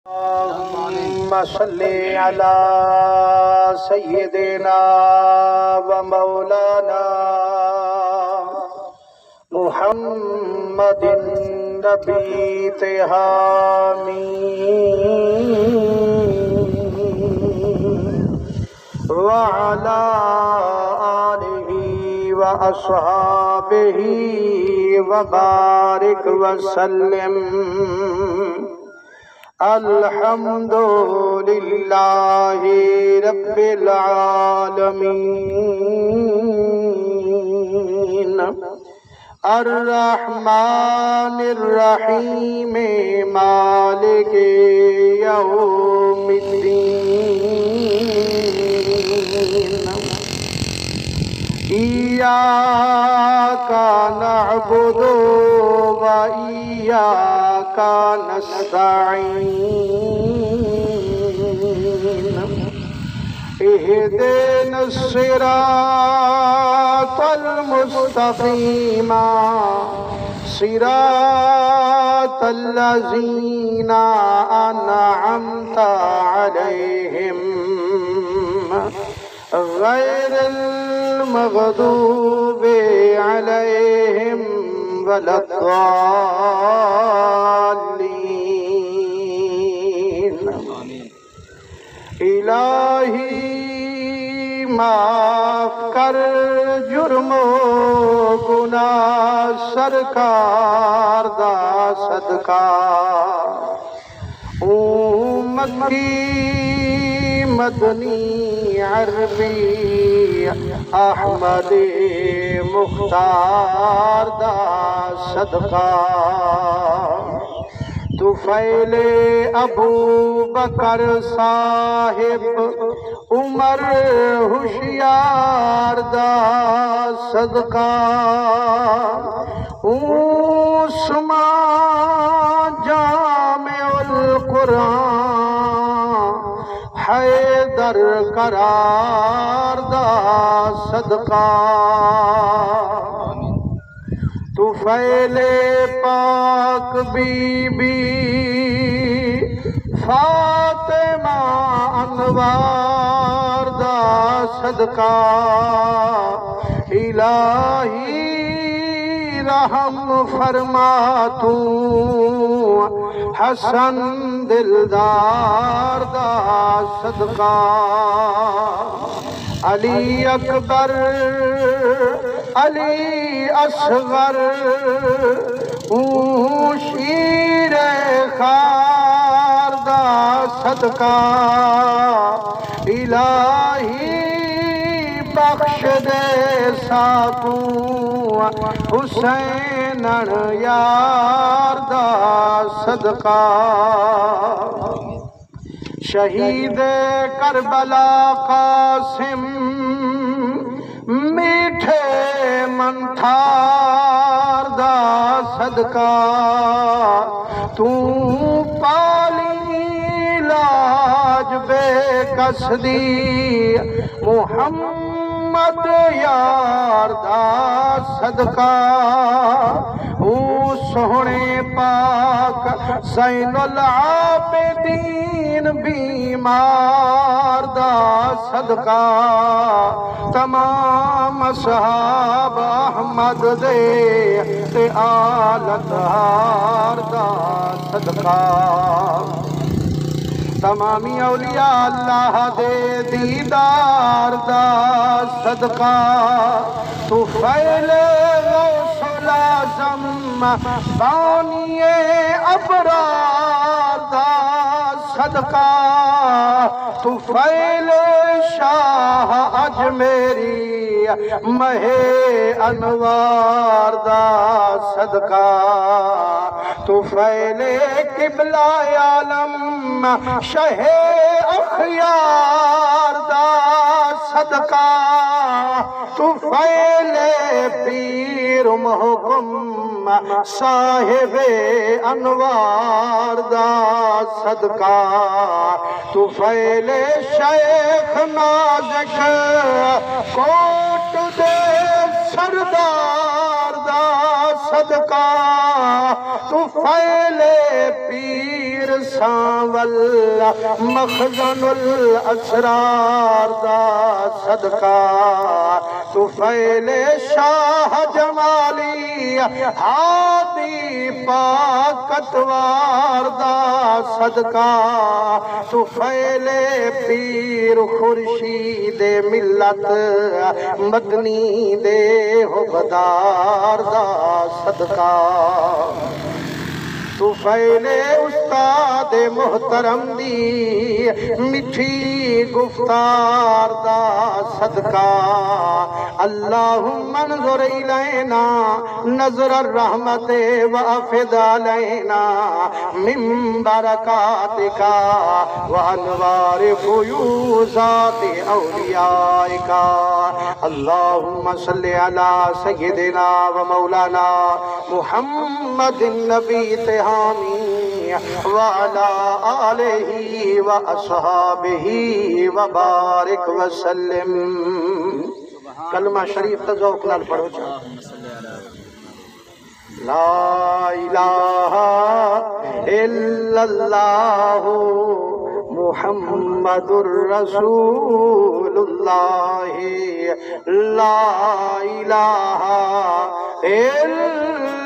اللهم صل على سيدنا ومولانا محمد نبی وعلى آله وأصحابه وبارك وسلم الحمد لله رب العالمين الرحمن الرحيم مالك يوم الدين إياك نعبد وإياك نستعين اهدنا الصراط المستقيم صراط الذين أنعمت عليهم غير المغضوب عليهم ولا الضالين الہی معاف کر جرم و گناہ سرکار دا صدقہ مکی مدنی عربی احمد مختار دا صدقہ طفیل ابو بکر صاحب عمر ہوشیار دا صدقہ عثمان جامع القرآن حیدر قرار دا صدقہ طفیل پاک بی بی فاطمہ انوار دا صدقہ الہی رحم فرما تو حسن دلدار دا صدقہ علی اکبر علی اصغر شیر خار دا صدقہ الہی بخش دے ساکو حسین یار دا صدقہ شہید کربلا قاسم میٹھے منتھار دا صدقہ تو پالی لاج بے کسدی محمد یار دا صدقہ سونے پاک زین العابدین بیمار دا صدقہ تمام اصحاب احمد دے آلتہار دا صدقہ تمامی اولیاء اللہ دے دیدار دا صدقہ طفیل غوث العظم بانی ابرار دا صدقہ طفیل شاہ اجمیری مہ انوار دا صدقہ طفیل قبلہ عالم شہ اخیار دا صدقہ طفیل پیر محکم صاحب انوار دا صدقہ طفیل شیخ نازک کوٹ دے سردار دا صدقہ طفیل پیر سانول مخزن الاسرار دا صدقہ طفیل شاہ جمالی ہادی پاکتوار دا صدقہ طفیل پیر خورشید ملت مدنی دے حبدار دا صدقہ طفیل استاد محترم دی مٹھی گفتار دا صدقہ اللہم انظر الینا نظر الرحمت وافد علینا من برکاتک وانوار فیوزات اولیائک اللہم صلی علی سیدنا و مولانا محمد النبی تہامی وعلا آلہ و اصحابہ وبارک وسلم کلمہ شریف تذوق نال پڑھو چاہو لا الہ الا اللہ محمد الرسول اللہ لا الہ الا